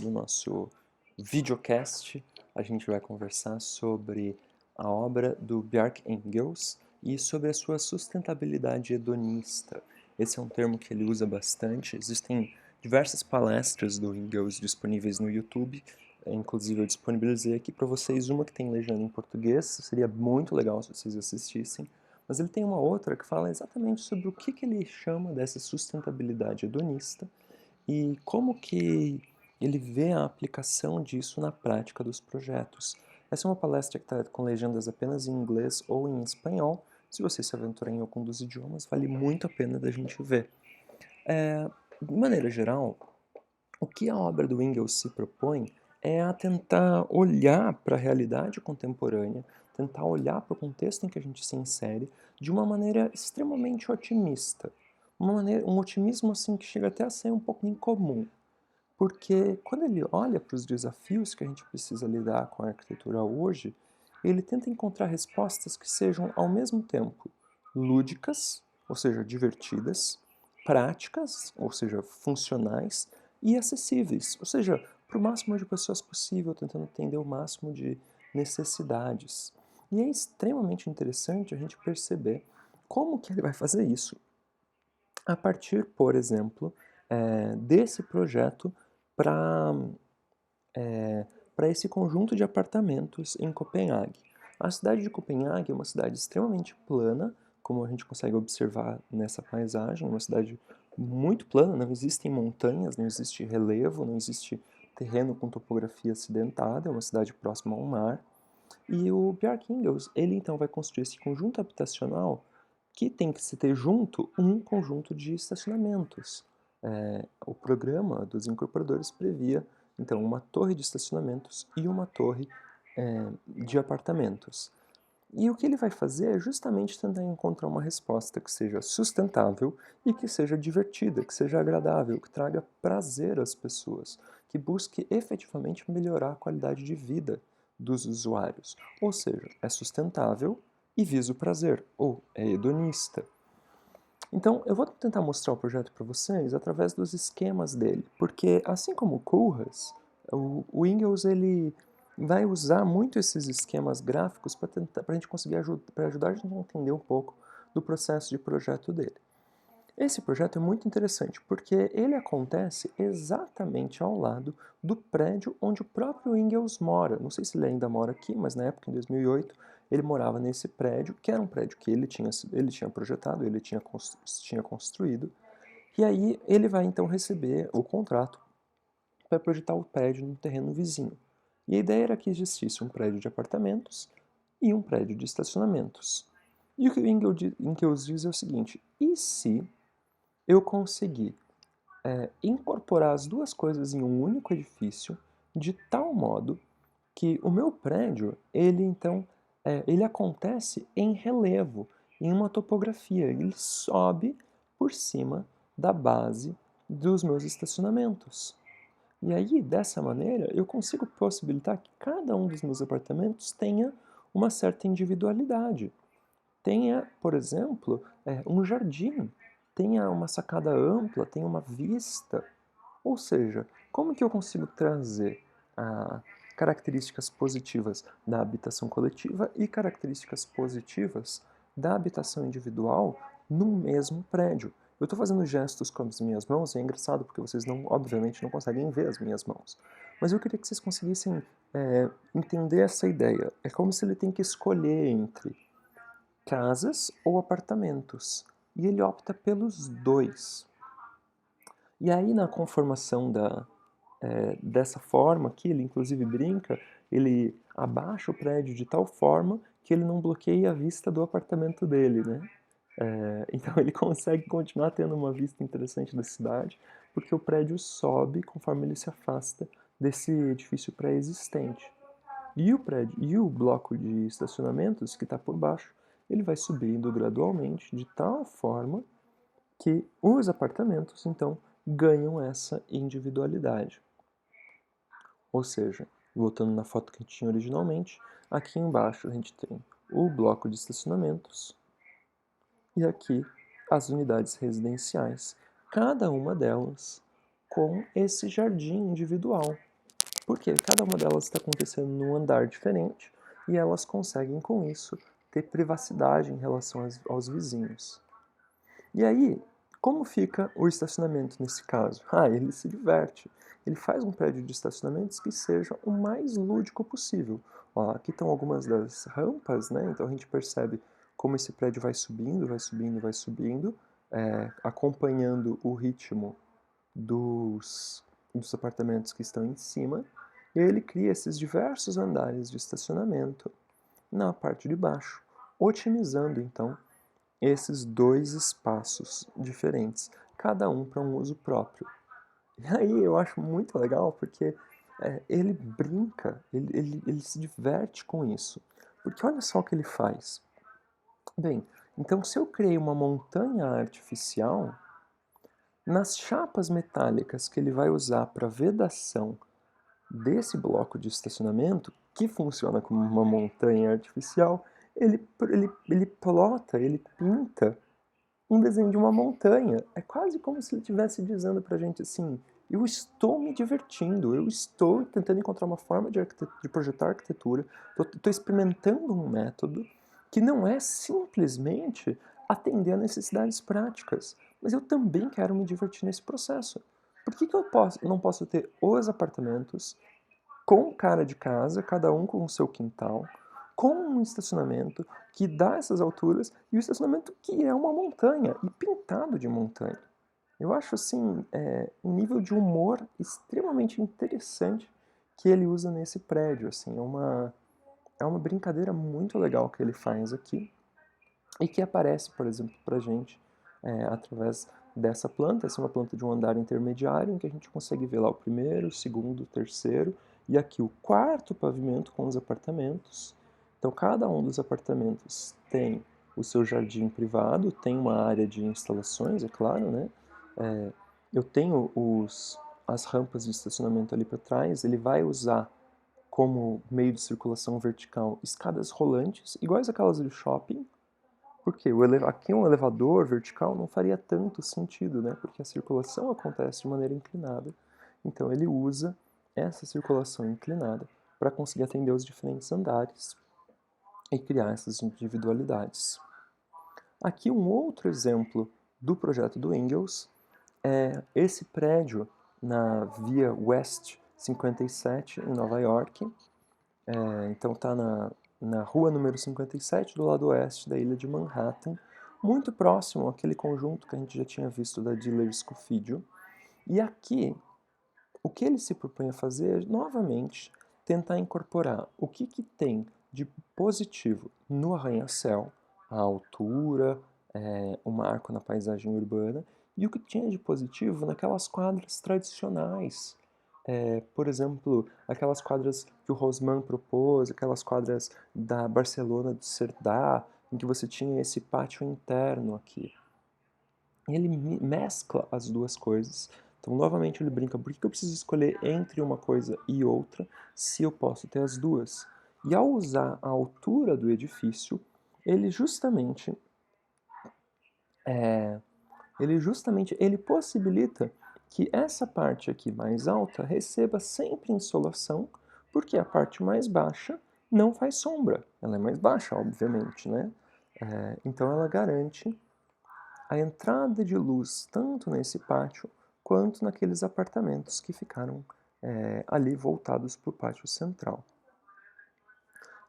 no nosso videocast, a gente vai conversar sobre a obra do Bjarke Ingels e sobre a sua sustentabilidade hedonista. Esse é um termo que ele usa bastante. Existem diversas palestras do Ingels disponíveis no YouTube. Inclusive, eu disponibilizei aqui para vocês uma que tem legenda em português. Seria muito legal se vocês assistissem. Mas ele tem uma outra que fala exatamente sobre o que ele chama dessa sustentabilidade hedonista e como que ele vê a aplicação disso na prática dos projetos. Essa é uma palestra que está com legendas apenas em inglês ou em espanhol. Se você se aventurar em algum dos idiomas, vale muito a pena da gente ver. De maneira geral, o que a obra do Engels se propõe é a tentar olhar para a realidade contemporânea, tentar olhar para o contexto em que a gente se insere de uma maneira extremamente otimista. Um otimismo assim que chega até a ser um pouco incomum. Porque quando ele olha para os desafios que a gente precisa lidar com a arquitetura hoje, ele tenta encontrar respostas que sejam ao mesmo tempo lúdicas, ou seja, divertidas, práticas, ou seja, funcionais, e acessíveis, ou seja, para o máximo de pessoas possível, tentando atender o máximo de necessidades. E é extremamente interessante a gente perceber como que ele vai fazer isso a partir, por exemplo, desse projeto para para esse conjunto de apartamentos em Copenhague. A cidade de Copenhague é uma cidade extremamente plana, como a gente consegue observar nessa paisagem, uma cidade muito plana, não existem montanhas, não existe relevo, não existe terreno com topografia acidentada, é uma cidade próxima ao mar. E o Bjarke Ingels, ele então vai construir esse conjunto habitacional que tem que se ter junto um conjunto de estacionamentos. O programa dos incorporadores previa, então, uma torre de estacionamentos e uma torre de apartamentos. E o que ele vai fazer é justamente tentar encontrar uma resposta que seja sustentável e que seja divertida, que seja agradável, que traga prazer às pessoas, que busque efetivamente melhorar a qualidade de vida dos usuários. Ou seja, é sustentável e visa o prazer, ou é hedonista. Então, eu vou tentar mostrar o projeto para vocês através dos esquemas dele, porque assim como o Koolhaas, o Ingels ele vai usar muito esses esquemas gráficos para a gente conseguir ajudar a gente a entender um pouco do processo de projeto dele. Esse projeto é muito interessante porque ele acontece exatamente ao lado do prédio onde o próprio Ingels mora. Não sei se ele ainda mora aqui, mas na época, em 2008, ele morava nesse prédio, que era um prédio que ele tinha projetado, ele tinha construído. E aí ele vai então receber o contrato para projetar o prédio no terreno vizinho. E a ideia era que existisse um prédio de apartamentos e um prédio de estacionamentos. E o que o Ingels diz é o seguinte: e se eu consegui incorporar as duas coisas em um único edifício de tal modo que o meu prédio, ele então, ele acontece em relevo, em uma topografia, ele sobe por cima da base dos meus estacionamentos. E aí, dessa maneira, eu consigo possibilitar que cada um dos meus apartamentos tenha uma certa individualidade. Tenha, por exemplo, um jardim, tenha uma sacada ampla, tenha uma vista. Ou seja, como que eu consigo trazer características positivas da habitação coletiva e características positivas da habitação individual no mesmo prédio? Eu estou fazendo gestos com as minhas mãos, e é engraçado porque vocês não, obviamente não conseguem ver as minhas mãos. Mas eu queria que vocês conseguissem entender essa ideia. É como se ele tem que escolher entre casas ou apartamentos. E ele opta pelos dois. E aí, na conformação dessa forma aqui, ele inclusive brinca, ele abaixa o prédio de tal forma que ele não bloqueia a vista do apartamento dele, né? Então ele consegue continuar tendo uma vista interessante da cidade, porque o prédio sobe conforme ele se afasta desse edifício pré-existente. E o bloco de estacionamentos que está por baixo, ele vai subindo gradualmente de tal forma que os apartamentos, então, ganham essa individualidade. Ou seja, voltando na foto que a gente tinha originalmente, aqui embaixo a gente tem o bloco de estacionamentos e aqui as unidades residenciais, cada uma delas com esse jardim individual. Porque cada uma delas está acontecendo num andar diferente e elas conseguem, com isso, ter privacidade em relação aos vizinhos. E aí, como fica o estacionamento nesse caso? Ele se diverte. Ele faz um prédio de estacionamentos que seja o mais lúdico possível. Ó, aqui estão algumas das rampas, né? Então a gente percebe como esse prédio vai subindo, vai subindo, vai subindo, acompanhando o ritmo dos, dos apartamentos que estão em cima. E aí ele cria esses diversos andares de estacionamento na parte de baixo, otimizando então esses dois espaços diferentes, cada um para um uso próprio. E aí eu acho muito legal porque ele brinca, ele se diverte com isso. Porque olha só o que ele faz. Bem, então se eu criei uma montanha artificial, nas chapas metálicas que ele vai usar para vedação desse bloco de estacionamento, que funciona como uma montanha artificial, ele plota, ele pinta um desenho de uma montanha. É quase como se ele estivesse dizendo pra gente assim: eu estou me divertindo, eu estou tentando encontrar uma forma de projetar arquitetura, estou experimentando um método que não é simplesmente atender a necessidades práticas, mas eu também quero me divertir nesse processo. Por que eu não posso ter os apartamentos com cara de casa, cada um com o seu quintal, com um estacionamento que dá essas alturas e o estacionamento que é uma montanha e pintado de montanha? Eu acho assim um nível de humor extremamente interessante que ele usa nesse prédio. Assim, é uma brincadeira muito legal que ele faz aqui e que aparece, por exemplo, para a gente através dessa planta. Essa é uma planta de um andar intermediário em que a gente consegue ver lá o primeiro, o segundo, o terceiro e aqui o quarto pavimento com os apartamentos. Então, cada um dos apartamentos tem o seu jardim privado, tem uma área de instalações, é claro, né? Eu tenho as rampas de estacionamento ali para trás. Ele vai usar como meio de circulação vertical escadas rolantes, iguais aquelas do shopping, porque aqui um elevador vertical não faria tanto sentido, né? Porque a circulação acontece de maneira inclinada. Então ele usa essa circulação inclinada para conseguir atender os diferentes andares e criar essas individualidades. Aqui um outro exemplo do projeto do Engels é esse prédio na Via West 57 em Nova York. Então está na rua número 57, do lado oeste da ilha de Manhattan, muito próximo àquele conjunto que a gente já tinha visto da Diller Scofidio. E aqui, o que ele se propõe a fazer é, novamente, tentar incorporar o que tem de positivo no arranha-céu, a altura, o marco na paisagem urbana, e o que tinha de positivo naquelas quadras tradicionais. Por exemplo, aquelas quadras que o Haussmann propôs, aquelas quadras da Barcelona do Cerdà, em que você tinha esse pátio interno aqui. E ele mescla as duas coisas. Então, novamente, ele brinca: por que eu preciso escolher entre uma coisa e outra se eu posso ter as duas? E ao usar a altura do edifício, ele justamente, ele possibilita que essa parte aqui mais alta receba sempre insolação, porque a parte mais baixa não faz sombra. Ela é mais baixa, obviamente, né? Então ela garante a entrada de luz tanto nesse pátio quanto naqueles apartamentos que ficaram ali voltados para o pátio central.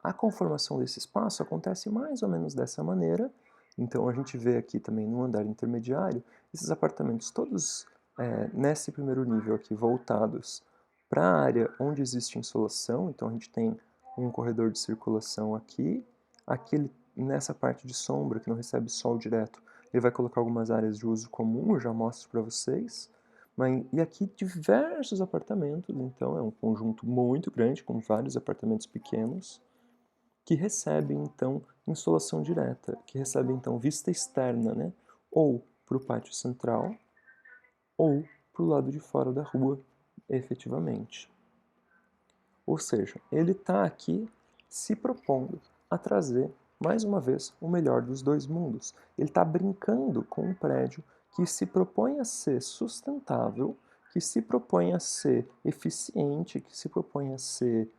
A conformação desse espaço acontece mais ou menos dessa maneira. Então a gente vê aqui também no andar intermediário esses apartamentos todos nesse primeiro nível aqui voltados para a área onde existe insolação. Então a gente tem um corredor de circulação aqui, nessa parte de sombra que não recebe sol direto, ele vai colocar algumas áreas de uso comum, eu já mostro para vocês. E aqui diversos apartamentos, então é um conjunto muito grande com vários apartamentos pequenos que recebe então insolação direta, que recebe então vista externa, né? Ou para o pátio central, ou para o lado de fora da rua, efetivamente. Ou seja, ele está aqui se propondo a trazer, mais uma vez, o melhor dos dois mundos. Ele está brincando com um prédio que se propõe a ser sustentável, que se propõe a ser eficiente, que se propõe a ser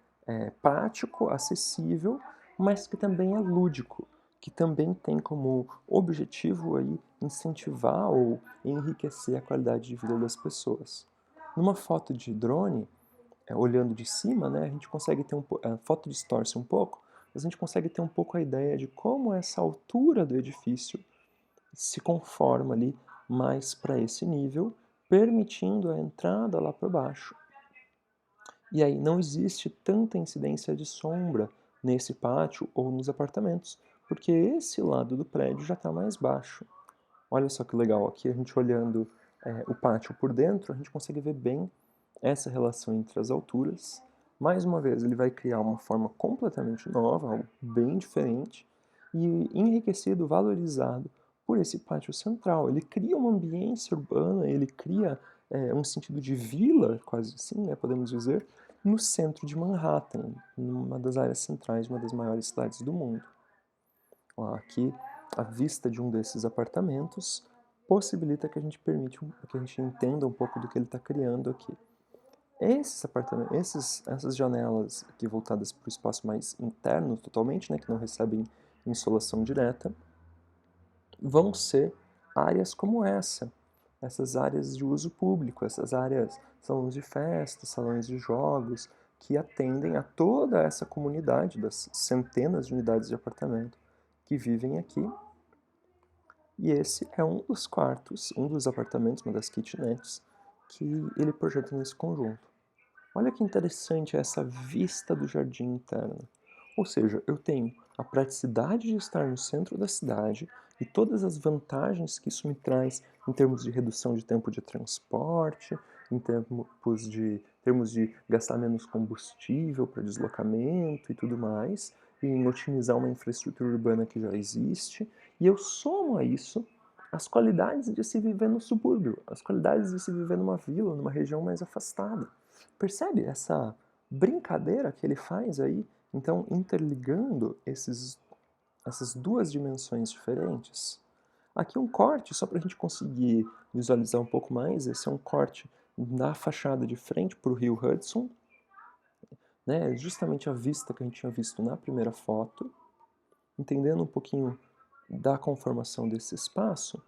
prático, acessível, mas que também é lúdico, que também tem como objetivo aí incentivar ou enriquecer a qualidade de vida das pessoas. Numa foto de drone, olhando de cima, né, a gente consegue ter a foto distorce um pouco, mas a gente consegue ter um pouco a ideia de como essa altura do edifício se conforma ali mais para esse nível, permitindo a entrada lá para baixo. E aí não existe tanta incidência de sombra nesse pátio ou nos apartamentos, porque esse lado do prédio já está mais baixo. Olha só que legal, aqui a gente olhando o pátio por dentro, a gente consegue ver bem essa relação entre as alturas. Mais uma vez, ele vai criar uma forma completamente nova, algo bem diferente, e enriquecido, valorizado por esse pátio central. Ele cria uma ambiência urbana, ele cria um sentido de vila, quase assim, né, podemos dizer, no centro de Manhattan, numa das áreas centrais de uma das maiores cidades do mundo. Aqui, a vista de um desses apartamentos possibilita que a gente que a gente entenda um pouco do que ele está criando aqui. Esses apartamentos, essas janelas aqui voltadas para o espaço mais interno totalmente, né, que não recebem insolação direta, vão ser áreas como essas áreas de uso público, essas áreas, salões de festa, salões de jogos, que atendem a toda essa comunidade das centenas de unidades de apartamento que vivem aqui. E esse é um dos quartos, um dos apartamentos, uma das kitnets, que ele projeta nesse conjunto. Olha que interessante essa vista do jardim interno. Ou seja, eu tenho a praticidade de estar no centro da cidade e todas as vantagens que isso me traz em termos de redução de tempo de transporte, em termos de gastar menos combustível para deslocamento e tudo mais, e em otimizar uma infraestrutura urbana que já existe. E eu somo a isso as qualidades de se viver no subúrbio, as qualidades de se viver numa vila, numa região mais afastada. Percebe essa brincadeira que ele faz aí? Então, interligando essas duas dimensões diferentes. Aqui um corte, só para a gente conseguir visualizar um pouco mais, esse é um corte da fachada de frente para o rio Hudson, né? Justamente a vista que a gente tinha visto na primeira foto, entendendo um pouquinho da conformação desse espaço,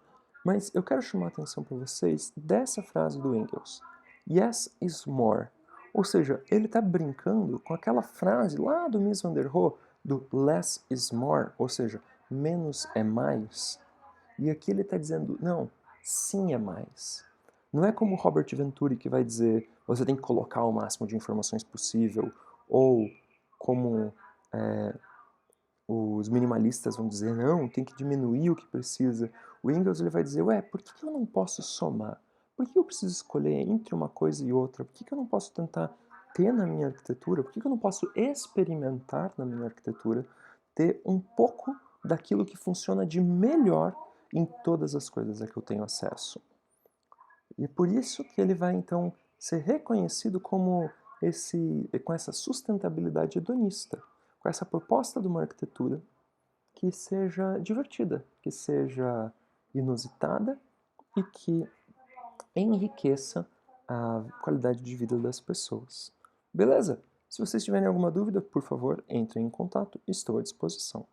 mas eu quero chamar a atenção para vocês dessa frase do Engels. Yes is more. Ou seja, ele está brincando com aquela frase lá do Mies van der Rohe, do less is more, ou seja, menos é mais. E aqui ele está dizendo, não, sim é mais. Não é como Robert Venturi que vai dizer, você tem que colocar o máximo de informações possível, ou como os minimalistas vão dizer, não, tem que diminuir o que precisa. O Engels ele vai dizer, ué, por que eu não posso somar? Por que eu preciso escolher entre uma coisa e outra? Por que eu não posso tentar ter na minha arquitetura? Por que eu não posso experimentar na minha arquitetura ter um pouco daquilo que funciona de melhor em todas as coisas a que eu tenho acesso? E por isso que ele vai então ser reconhecido como com essa sustentabilidade hedonista, com essa proposta de uma arquitetura que seja divertida, que seja inusitada e que enriqueça a qualidade de vida das pessoas. Beleza? Se vocês tiverem alguma dúvida, por favor, entrem em contato, estou à disposição.